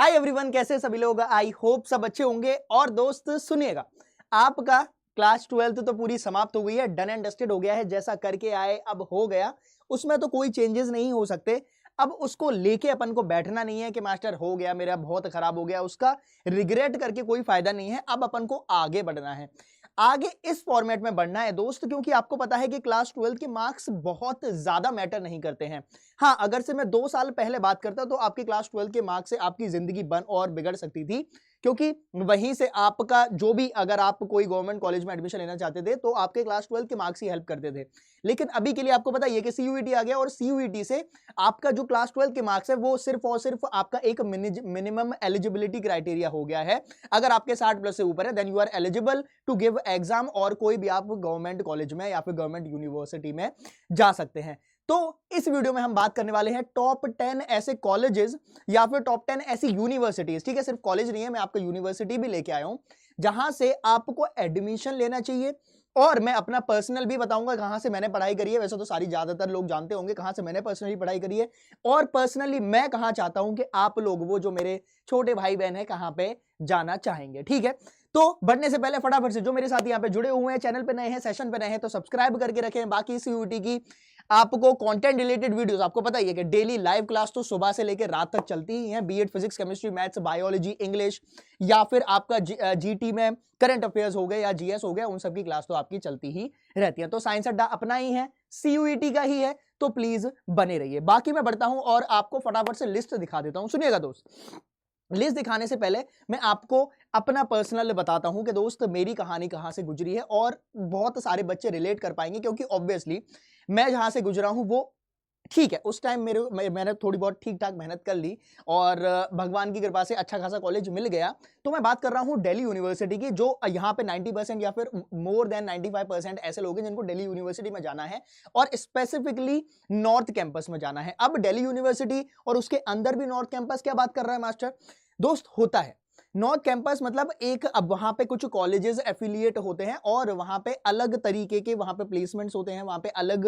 Hi everyone, कैसे सभी लोग? आई होप सब अच्छे होंगे। और दोस्त सुनिएगा, आपका क्लास 12th तो पूरी समाप्त हो गई है, डन एंड डस्टेड हो गया है। जैसा करके आए अब हो गया, उसमें तो कोई चेंजेस नहीं हो सकते। अब उसको लेके अपन को बैठना नहीं है कि मास्टर हो गया मेरा, बहुत खराब हो गया, उसका रिग्रेट करके कोई फायदा नहीं है। अब अपन को आगे बढ़ना है, आगे इस फॉर्मेट में बढ़ना है दोस्त, क्योंकि आपको पता है कि क्लास 12 के मार्क्स बहुत ज्यादा मैटर नहीं करते हैं। हाँ, अगर से मैं 2 साल पहले बात करता तो आपके क्लास 12 के मार्क्स से आपकी जिंदगी बन और बिगड़ सकती थी, क्योंकि वहीं से आपका जो भी, अगर आप कोई गवर्नमेंट कॉलेज में एडमिशन लेना चाहते थे तो आपके क्लास 12 के मार्क्स ही हेल्प करते थे। लेकिन अभी के लिए आपको पता है कि सीयूईटी आ गया, और सीयूईटी से आपका जो क्लास 12 के मार्क्स है वो सिर्फ और सिर्फ आपका एक मिनिमम एलिजिबिलिटी क्राइटेरिया हो गया है। अगर आपके 60 प्लस से ऊपर है then you are eligible to give exam, और कोई भी आप गवर्नमेंट कॉलेज में या फिर गवर्नमेंट यूनिवर्सिटी में जा सकते हैं। तो इस वीडियो में हम बात करने वाले हैं टॉप 10 ऐसे कॉलेजेस या फिर टॉप 10 ऐसी यूनिवर्सिटीज। ठीक है, सिर्फ कॉलेज नहीं है, मैं आपको यूनिवर्सिटी भी लेके आया हूं जहां से आपको एडमिशन लेना चाहिए। और मैं अपना पर्सनल भी बताऊंगा कहां से मैंने पढ़ाई करी है। वैसे तो सारी ज्यादातर लोग जानते होंगे कहां से मैंने पर्सनली पढ़ाई करी है, और पर्सनली मैं कहां चाहता हूं कि आप लोग, वो जो मेरे छोटे भाई बहन है, कहां पे जाना चाहेंगे। ठीक है, तो बढ़ने से पहले फटाफट से जो मेरे साथ यहाँ पे जुड़े हुए हैं, चैनल पे नए हैं, सेशन पे नए हैं, तो सब्सक्राइब करके रखें। बाकी सीयूईटी की आपको कंटेंट रिलेटेड वीडियोस, आपको पता ही है कि डेली लाइव क्लास तो सुबह से लेकर रात तक चलती ही हैं। BEd physics, chemistry, maths, biology, English, या फिर आपका जीटी में करंट अफेयर्स हो गए या जीएस हो गया, उन सब की क्लास तो आपकी चलती ही रहती है। तो साइंस अड्डा अपना ही है, सीयूईटी का ही है, तो प्लीज बने रहिए। बाकी मैं बढ़ता हूं और आपको फटाफट से लिस्ट दिखा देता हूं। सुनिएगा दोस्त, लिस्ट दिखाने से पहले मैं आपको अपना पर्सनल बताता हूं कि दोस्त मेरी कहानी कहां से गुजरी है, और बहुत सारे बच्चे रिलेट कर पाएंगे, क्योंकि ऑब्वियसली मैं जहां से गुजरा हूं वो ठीक है। उस टाइम मैंने थोड़ी बहुत ठीक ठाक मेहनत कर ली, और भगवान की कृपा से अच्छा खासा कॉलेज मिल गया। तो मैं बात कर रहा हूं दिल्ली यूनिवर्सिटी की, जो यहाँ पे 90% या फिर मोर देन 95% ऐसे लोग हैं जिनको दिल्ली यूनिवर्सिटी में जाना है, और स्पेसिफिकली नॉर्थ कैंपस में जाना है। अब दिल्ली यूनिवर्सिटी और उसके अंदर भी नॉर्थ कैंपस, क्या बात कर रहा है मास्टर? दोस्त होता है नॉर्थ कैंपस, मतलब एक, अब वहां पे कुछ कॉलेजेस एफिलिएट होते हैं, और वहां पे अलग तरीके के वहां पे प्लेसमेंट्स होते हैं, वहां पे अलग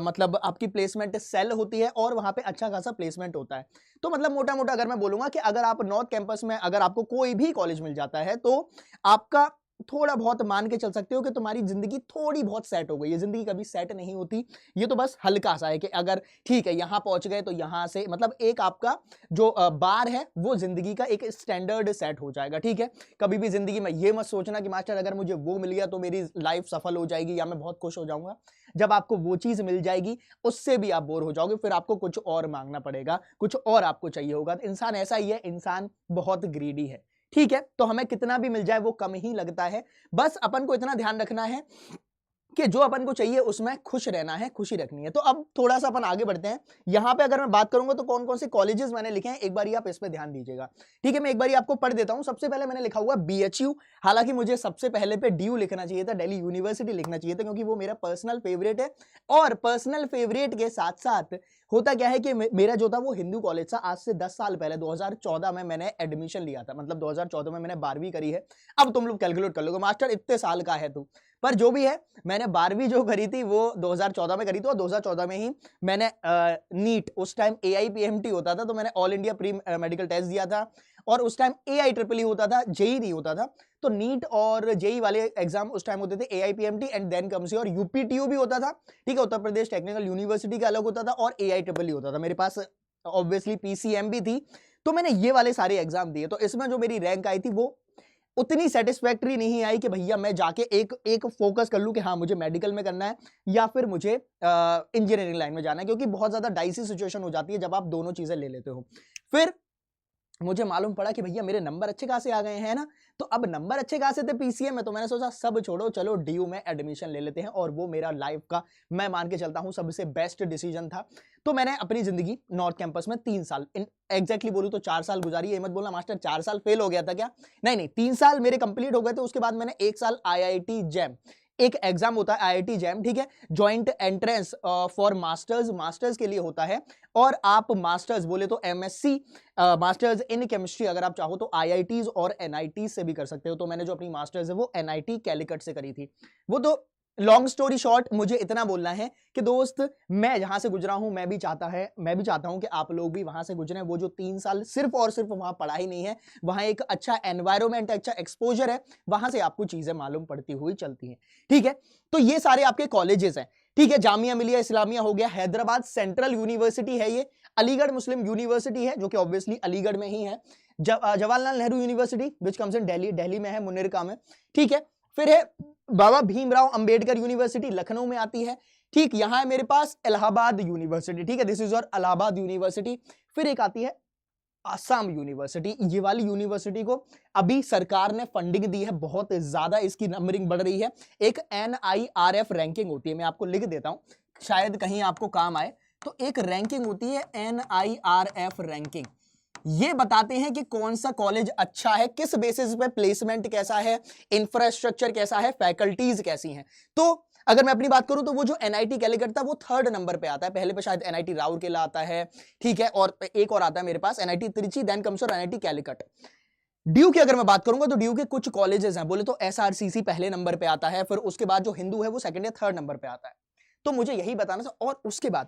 मतलब आपकी प्लेसमेंट सेल होती है, और वहां पे अच्छा खासा प्लेसमेंट होता है। तो मतलब मोटा मोटा अगर मैं बोलूंगा कि अगर आप नॉर्थ कैंपस में, अगर आपको कोई भी कॉलेज मिल जाता है, तो आपका थोड़ा बहुत मान के चल सकते हो कि तुम्हारी जिंदगी थोड़ी बहुत सेट हो गई है। जिंदगी कभी सेट नहीं होती, ये तो बस हल्का सा है कि अगर ठीक है यहां पहुंच गए तो यहां से मतलब एक आपका जो बार है वो जिंदगी का एक स्टैंडर्ड सेट हो जाएगा। ठीक है, कभी भी जिंदगी में ये मत सोचना कि मास्टर अगर मुझे वो मिल गया तो मेरी लाइफ सफल हो जाएगी या मैं बहुत खुश हो जाऊंगा। जब आपको वो चीज मिल जाएगी उससे भी आप बोर हो जाओगे, फिर आपको कुछ और मांगना पड़ेगा, कुछ और आपको चाहिए होगा। तो इंसान ऐसा ही है, इंसान बहुत ग्रीडी है। ठीक है, तो हमें कितना भी मिल जाए वो कम ही लगता है। बस अपन को इतना ध्यान रखना है कि जो अपन को चाहिए उसमें खुश रहना है, खुशी रखनी है। तो अब थोड़ा सा अपन आगे बढ़ते हैं। यहां पे अगर मैं बात करूंगा तो कौन कौन से कॉलेजेस मैंने लिखे हैं, एक बार आप इस पे ध्यान दीजिएगा। ठीक है, मैं एक बार आपको पढ़ देता हूं। सबसे पहले मैंने लिखा हुआ बीएचयू, हालांकि मुझे सबसे पहले पे डीयू लिखना चाहिए था, दिल्ली यूनिवर्सिटी लिखना चाहिए था, क्योंकि वो मेरा पर्सनल फेवरेट है। और पर्सनल फेवरेट के साथ साथ होता क्या है कि मेरा जो था वो हिंदू कॉलेज था। आज से 10 साल पहले 2014 में मैंने एडमिशन लिया था, मतलब 2014 में मैंने 12वीं करी है। अब तुम लोग कैलकुलेट कर लोगे मास्टर इतने साल का है तू, पर जो भी है, मैंने 12वीं जो करी थी वो 2014 में करी थी, और 2014 में ही मैंने नीट, उस टाइम एआईपीएमटी होता था, तो मैंने All India Pre Medical Test दिया था, और उस टाइम एआईट्रिपल होता था, जेई नहीं होता था। तो नीट और जेई वाले एग्जाम उस टाइम होते थे AIPMT and then comes your UPTU भी होता था। ठीक है, उत्तर प्रदेश टेक्निकल यूनिवर्सिटी का अलग होता था, और एआईट्रिपल होता था। मेरे पास ऑब्वियसली पीसीएम भी थी, तो मैंने ये वाले सारे एग्जाम दिए। तो इसमें जो मेरी रैंक आई थी वो उतनी सेटिस्फैक्टरी नहीं आई कि भैया मैं जाके एक एक फोकस कर लूं कि हाँ मुझे मेडिकल में करना है या फिर मुझे इंजीनियरिंग लाइन में जाना है, क्योंकि बहुत ज्यादा डाइसी सिचुएशन हो जाती है जब आप दोनों चीजें ले लेते हो। फिर मुझे मालूम पड़ा कि भैया मेरे नंबर अच्छे खासे आ गए हैं ना, तो अब नंबर अच्छे खासे थे पीसीएम में, तो मैंने सोचा सब छोड़ो, चलो डीयू में एडमिशन ले लेते हैं। और वो मेरा लाइफ का, मैं मान के चलता हूं, सबसे बेस्ट डिसीजन था। तो मैंने अपनी जिंदगी नॉर्थ कैंपस में 3 साल, एग्जैक्टली बोलूं तो 4 साल गुजारी। ये मत बोलना मास्टर 4 साल फेल हो गया था क्या, नहीं नहीं, 3 साल मेरे कंप्लीट हो गए थे। उसके बाद मैंने 1 साल आईआईटी जैम, एक एग्जाम होता है आईआईटी जैम, ठीक है, joint entrance for masters, masters के लिए होता है। और आप मास्टर्स बोले तो एमएससी, मास्टर्स इन केमिस्ट्री अगर आप चाहो तो आईआईटीज और एनआईटी से भी कर सकते हो। तो मैंने जो अपनी मास्टर्स है वो एनआईटी कैलिकट से करी थी। वो तो लॉन्ग स्टोरी शॉर्ट, मुझे इतना बोलना है कि दोस्त, मैं जहां से गुजरा हूं, मैं भी चाहता हूं कि आप लोग भी वहां से गुजरें। वो जो 3 साल सिर्फ और सिर्फ वहां पढ़ाई नहीं है, वहां एक अच्छा एनवायरमेंट, अच्छा एक्सपोजर है, वहां से आपको चीजें मालूम पड़ती हुई चलती हैं। ठीक है, तो ये सारे आपके कॉलेजेस हैं। ठीक है, जामिया मिलिया इस्लामिया हो गया, हैदराबाद सेंट्रल यूनिवर्सिटी है ये, अलीगढ़ मुस्लिम यूनिवर्सिटी है जो कि ऑब्वियसली अलीगढ़ में ही है, Jawaharlal Nehru university which comes in Delhi में है, मुनिरका में। ठीक है, फिर है बाबा भीमराव अंबेडकर यूनिवर्सिटी, लखनऊ में आती है। ठीक, यहां है मेरे पास इलाहाबाद यूनिवर्सिटी। ठीक है, this is your Allahabad university. फिर एक आती है आसाम यूनिवर्सिटी। ये वाली यूनिवर्सिटी को अभी सरकार ने फंडिंग दी है, बहुत ज्यादा इसकी नंबरिंग बढ़ रही है। एक NIRF रैंकिंग होती है, मैं आपको लिख देता हूं, शायद कहीं आपको काम आए। तो एक रैंकिंग होती है NIRF रैंकिंग, ये बताते हैं कि कौन सा कॉलेज अच्छा है, किस बेसिस पे प्लेसमेंट कैसा है, इंफ्रास्ट्रक्चर कैसा है, फैकल्टीज कैसी हैं। तो अगर मैं अपनी बात करूं तो वो जो NIT कैलिकट था वो 3rd नंबर पे आता है, पहले पे शायद NIT राउरकेला आता है। ठीक है, और एक और आता है मेरे पास NIT Trichy, then comes NIT Calicut. Due की अगर मैं बात करूंगा तो ड्यू के कुछ कॉलेजेस हैं, बोले तो SRCC पहले नंबर पे आता है, फिर उसके बाद जो हिंदू है वो 2nd या 3rd नंबर पे आता है। तो मुझे यही बताना था। और उसके बाद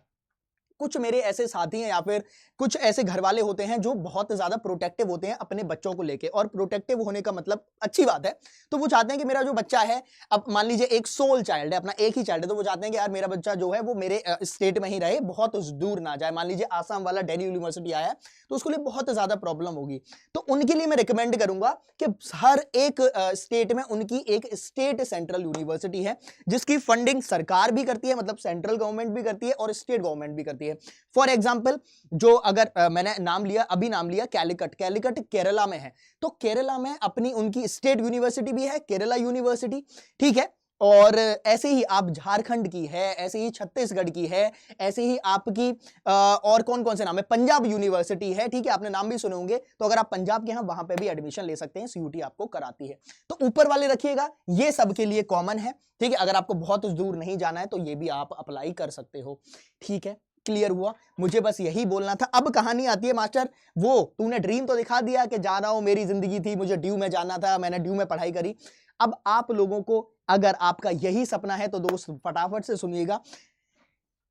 कुछ मेरे ऐसे साथी हैं या फिर कुछ ऐसे घर वाले होते हैं जो बहुत ज्यादा प्रोटेक्टिव होते हैं अपने बच्चों को लेके, और प्रोटेक्टिव होने का मतलब अच्छी बात है। तो वो चाहते हैं कि मेरा जो बच्चा है, अब मान लीजिए एक सोल चाइल्ड है, अपना एक ही चाइल्ड है, तो वो चाहते हैं कि यार मेरा बच्चा जो है वो मेरे स्टेट में ही रहे, बहुत दूर ना जाए। मान लीजिए आसाम वाला दिल्ली यूनिवर्सिटी आया है तो उसके लिए बहुत ज्यादा प्रॉब्लम होगी। तो उनके लिए मैं रिकमेंड करूंगा कि हर एक स्टेट में उनकी एक स्टेट सेंट्रल यूनिवर्सिटी है, जिसकी फंडिंग सरकार भी करती है, मतलब सेंट्रल गवर्नमेंट भी करती है और स्टेट गवर्नमेंट भी करती है। फॉर एग्जाम्पल, जो अगर मैंने नाम लिया कैलिकट केरला में है, तो केरला में अपनी उनकी स्टेट यूनिवर्सिटी भी है, केरला यूनिवर्सिटी। ठीक है, और ऐसे ही आप झारखंड की है, ऐसे ही छत्तीसगढ़ की है, ऐसे ही आपकी और कौन कौन से नाम है, पंजाब यूनिवर्सिटी है। ठीक है, आपने नाम भी सुने होंगे, तो अगर आप पंजाब के हैं वहां पे भी एडमिशन ले सकते हैं, CUT आपको कराती है। तो ऊपर वाले रखिएगा, ये सबके लिए कॉमन है। ठीक है, अगर आपको बहुत दूर नहीं जाना है तो ये भी आप अप्लाई कर सकते हो। ठीक है, क्लियर हुआ? मुझे बस यही बोलना था। अब कहानी आती है मास्टर, वो तूने ड्रीम तो दिखा दिया कि जा रहा हूं, मेरी जिंदगी थी, मुझे ड्यू में जाना था, मैंने ड्यू में पढ़ाई करी। अब आप लोगों को अगर आपका यही सपना है तो दोस्त फटाफट से सुनिएगा,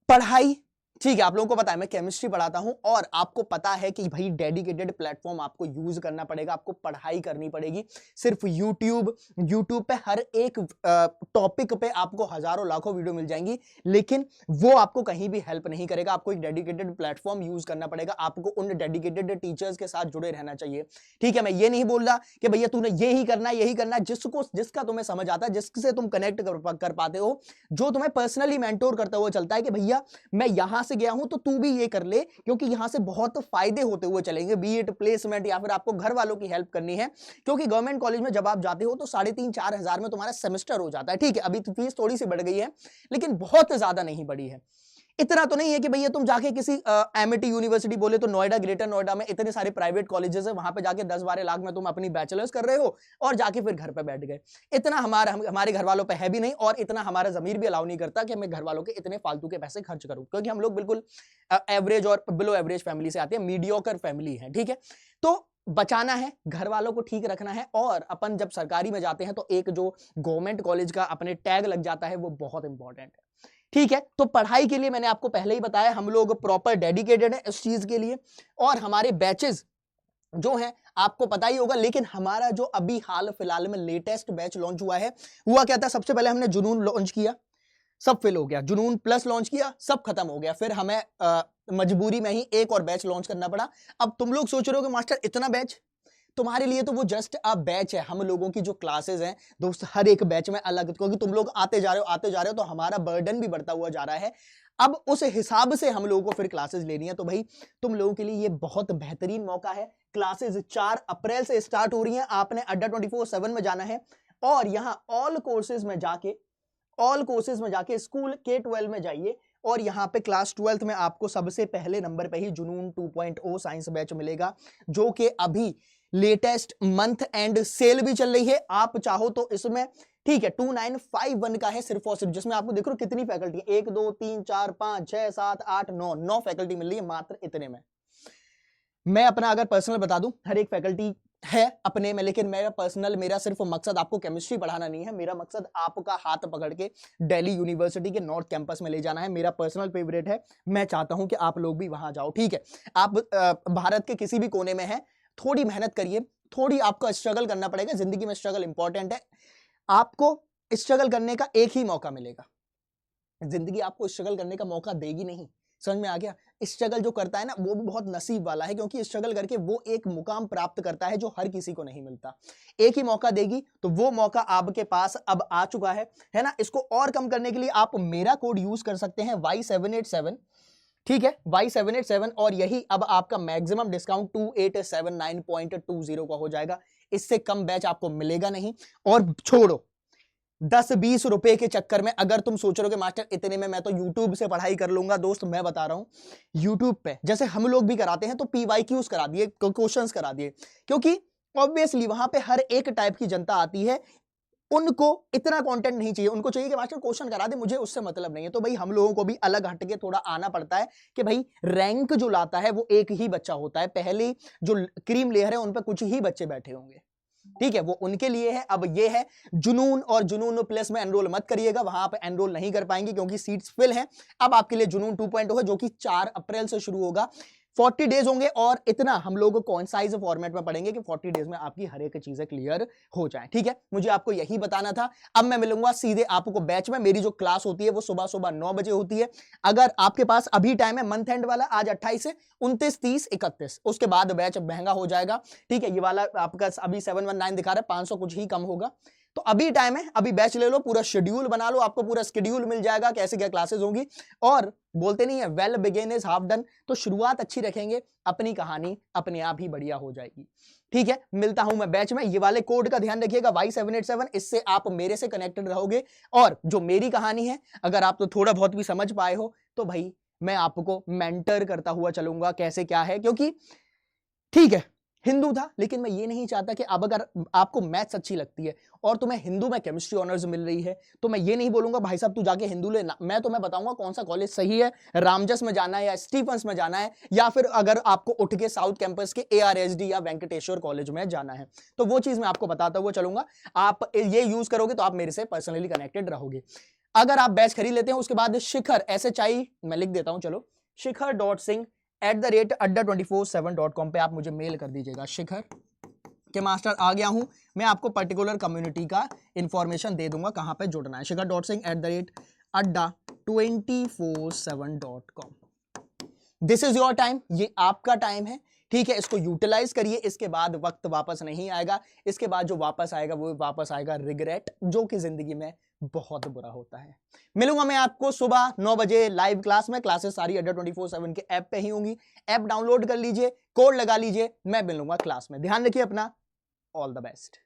पढ़ाई। ठीक है, आप लोगों को पता है मैं केमिस्ट्री पढ़ाता हूं, और आपको पता है कि भाई डेडिकेटेड प्लेटफॉर्म आपको यूज करना पड़ेगा, आपको पढ़ाई करनी पड़ेगी। सिर्फ यूट्यूब पे हर एक टॉपिक पे आपको हजारों लाखों वीडियो मिल जाएंगी, लेकिन वो आपको कहीं भी हेल्प नहीं करेगा। आपको एक डेडिकेटेड प्लेटफॉर्म यूज करना पड़ेगा, आपको उन डेडिकेटेड टीचर्स के साथ जुड़े रहना चाहिए। ठीक है, मैं ये नहीं बोल रहा कि भैया तूने यही करना है, जिसका तुम्हें समझ आता है, जिससे तुम कनेक्ट कर पाते हो, जो तुम्हें पर्सनली मेंटोर करता हुआ चलता है कि भैया मैं यहां से गया हूं तो तू भी ये कर ले, क्योंकि यहां से बहुत फायदे होते हुए चलेंगे, बी इट प्लेसमेंट या फिर आपको घर वालों की हेल्प करनी है। क्योंकि गवर्नमेंट कॉलेज में जब आप जाते हो तो 3,500-4 हजार में तुम्हारा सेमेस्टर हो जाता है। ठीक है, अभी तो फीस थोड़ी सी बढ़ गई है, लेकिन बहुत ज्यादा नहीं बढ़ी है। इतना तो नहीं है कि भैया तुम जाके किसी एमिटी यूनिवर्सिटी, बोले तो नोएडा, ग्रेटर नोएडा में इतने सारे प्राइवेट कॉलेजेस है, वहां पे जाके 10-12 लाख में तुम अपनी बैचलर्स कर रहे हो और जाके फिर घर पे बैठ गए। इतना हमारे घर वालों पे है भी नहीं, और इतना हमारा जमीर भी अलाउ नहीं करता कि मैं घर वालों के इतने फालतू के पैसे खर्च करूं, क्योंकि हम लोग बिल्कुल एवरेज और बिलो एवरेज फैमिली से आते हैं, मीडियोकर फैमिली है। ठीक है, तो बचाना है, घर वालों को ठीक रखना है, और अपन जब सरकारी में जाते हैं तो एक जो गवर्नमेंट कॉलेज का अपने टैग लग जाता है वो बहुत इंपॉर्टेंट है। ठीक है, तो पढ़ाई के लिए मैंने आपको पहले ही बताया, हम लोग प्रॉपर डेडिकेटेड हैं इस चीज के लिए, और हमारे बैचेस जो हैं आपको पता ही होगा। लेकिन हमारा जो अभी हाल फिलहाल में लेटेस्ट बैच लॉन्च हुआ क्या था, सबसे पहले हमने जुनून लॉन्च किया, सब फेल हो गया। जुनून प्लस लॉन्च किया, सब खत्म हो गया। फिर हमें मजबूरी में ही एक और बैच लॉन्च करना पड़ा। अब तुम लोग सोच रहे हो कि मास्टर इतना बैच, तुम्हारे लिए तो वो जस्ट अ बैच है। हम लोगों की जो क्लासेस हैं दोस्त, हर एक बैच में अलग, क्योंकि तुम लोग आते जा रहे हो तो हमारा बर्डन भी बढ़ता हुआ जा रहा है। अब उस हिसाब से हम लोगों को फिर क्लासेस लेनी है। तो भाई तुम लोगों के लिए ये बहुत बेहतरीन मौका है। क्लासेस 4 अप्रैल से स्टार्ट हो रही हैं। आपने अड्डा 24/7 में जाना है, और यहां ऑल कोर्सेज में जाके स्कूल K-12 में जाइए, और यहां पे क्लास 12th में आपको सबसे पहले नंबर पे ही जुनून 2.0 साइंस बैच मिलेगा, जो कि अभी लेटेस्ट मंथ एंड सेल भी चल रही है। आप चाहो तो इसमें, ठीक है, 2951 का है सिर्फ और सिर्फ, जिसमें आपको देख लो कितनी फैकल्टी है, 1 2 3 4 5 6 7 8 9 फैकल्टी मिल रही है मात्र इतने में। मैं अपना अगर पर्सनल बता दूं, हर एक फैकल्टी है अपने में, लेकिन मेरा पर्सनल, मेरा सिर्फ मकसद आपको केमिस्ट्री पढ़ाना नहीं है, मेरा मकसद आपका हाथ पकड़ के दिल्ली यूनिवर्सिटी के नॉर्थ कैंपस में ले जाना है। मेरा पर्सनल फेवरेट है, मैं चाहता हूं कि आप लोग भी वहां जाओ, ठीक है। आप भारत के किसी भी कोने में हैं, थोड़ी मेहनत करिए, थोड़ी आपको स्ट्रगल करना पड़ेगा, जिंदगी में स्ट्रगल इंपॉर्टेंट है। आपको स्ट्रगल करने का एक ही मौका मिलेगा, जिंदगी आपको स्ट्रगल करने का मौका देगी नहीं, समझ में आ गया। स्ट्रगल जो करता है ना वो भी बहुत नसीब वाला है, क्योंकि स्ट्रगल करके वो एक मुकाम प्राप्त करता है जो हर किसी को नहीं मिलता। एक ही मौका देगी, तो वो मौका आपके पास अब आ चुका है ना। इसको और कम करने के लिए आप मेरा कोड यूज कर सकते हैं Y787, ठीक है, Y787, और यही अब आपका मैक्सिमम डिस्काउंट 2879.20 का हो जाएगा। इससे कम बैच आपको मिलेगा नहीं। और छोड़ो 10-20 रुपए के चक्कर में, अगर तुम सोच रहे हो कि मास्टर इतने में मैं तो YouTube से पढ़ाई कर लूंगा, दोस्त मैं बता रहा हूं YouTube पे जैसे हम लोग भी कराते हैं तो PYQs करा दिए, क्वेश्चंस करा दिए, क्योंकि ऑब्वियसली वहां पे हर एक टाइप की जनता आती है, उनको इतना कंटेंट नहीं चाहिए, उनको चाहिए कि मास्टर क्वेश्चन करा दे, मुझे उससे मतलब नहीं है। तो भाई हम लोगों को भी अलग हटके थोड़ा आना पड़ता है कि भाई रैंक जो लाता है वो एक ही बच्चा होता है, पहली जो क्रीम लेयर है उन पर कुछ ही बच्चे बैठे होंगे, ठीक है, वो उनके लिए है। अब ये है जुनून, और जुनून प्लस में एनरोल मत करिएगा, वहां आप एनरोल नहीं कर पाएंगे क्योंकि सीट्स फिल हैं। अब आपके लिए जुनून 2.0 है जो कि 4 अप्रैल से शुरू होगा, 40 डेज होंगे, और इतना हम लोग कॉन्साइज फॉर्मेट में पढ़ेंगे कि 40 डेज में आपकी हर एक चीजें क्लियर हो जाए, ठीक है। मुझे आपको यही बताना था। अब मैं मिलूंगा सीधे आपको बैच में, मेरी जो क्लास होती है वो सुबह सुबह 9 बजे होती है। अगर आपके पास अभी टाइम है, मंथ एंड वाला आज 28 से 29, 30, 31, उसके बाद बैच महंगा हो जाएगा, ठीक है। ये वाला आपका अभी 719 दिखा रहा है, 500 कुछ ही कम होगा, तो अभी टाइम है, अभी बैच ले लो, पूरा शेड्यूल बना लो, आपको पूरा शेड्यूल मिल जाएगा कैसे क्या क्लासेस होंगी। और बोलते नहीं है well begin is half done, तो शुरुआत अच्छी रखेंगे, अपनी कहानी अपने आप ही बढ़िया हो जाएगी, ठीक है। मिलता हूं मैं बैच में। ये वाले कोड का ध्यान रखिएगा Y787, इससे आप मेरे से कनेक्टेड रहोगे। और जो मेरी कहानी है, अगर आप तो थोड़ा बहुत भी समझ पाए हो तो भाई मैं आपको मेंटर करता हुआ चलूंगा कैसे क्या है, क्योंकि ठीक है हिंदू था, लेकिन मैं ये नहीं चाहता कि अब अगर आपको मैथ्स अच्छी लगती है और तुम्हें हिंदू में केमिस्ट्री ऑनर्स मिल रही है, तो मैं ये नहीं बोलूंगा भाई साहब तू जाके हिंदू ले ना, मैं तुम्हें बताऊंगा कौन सा कॉलेज सही है, रामजस में जाना है या स्टीफंस में जाना है, या फिर अगर आपको उठ के साउथ कैंपस के ARSD या वेंकटेश्वर कॉलेज में जाना है, तो वो चीज मैं आपको बताता हुआ चलूंगा। आप ये यूज करोगे तो आप मेरे से पर्सनली कनेक्टेड रहोगे। अगर आप बैच खरीद लेते हैं, उसके बाद शिखर SHI मैं लिख देता हूं, चलो shikhar.singh@adda247.com पे आप मुझे मेल कर दीजिएगा, शिखर के मास्टर आ गया हूं, मैं आपको पर्टिकुलर कम्युनिटी का इंफॉर्मेशन दे दूंगा कहां पे जुड़ना है, shikhar.singh@adda247.com। This is your time, ये आपका टाइम है, ठीक है, इसको यूटिलाइज करिए। इसके बाद वक्त वापस नहीं आएगा, इसके बाद जो वापस आएगा वो वापस आएगा रिग्रेट, जो कि जिंदगी में बहुत बुरा होता है। मिलूंगा मैं आपको सुबह 9 बजे लाइव क्लास में, क्लासेस सारी adda247 के ऐप पे ही होंगी, ऐप डाउनलोड कर लीजिए, कोड लगा लीजिए, मैं मिलूंगा क्लास में। ध्यान रखिए अपना, ऑल द बेस्ट।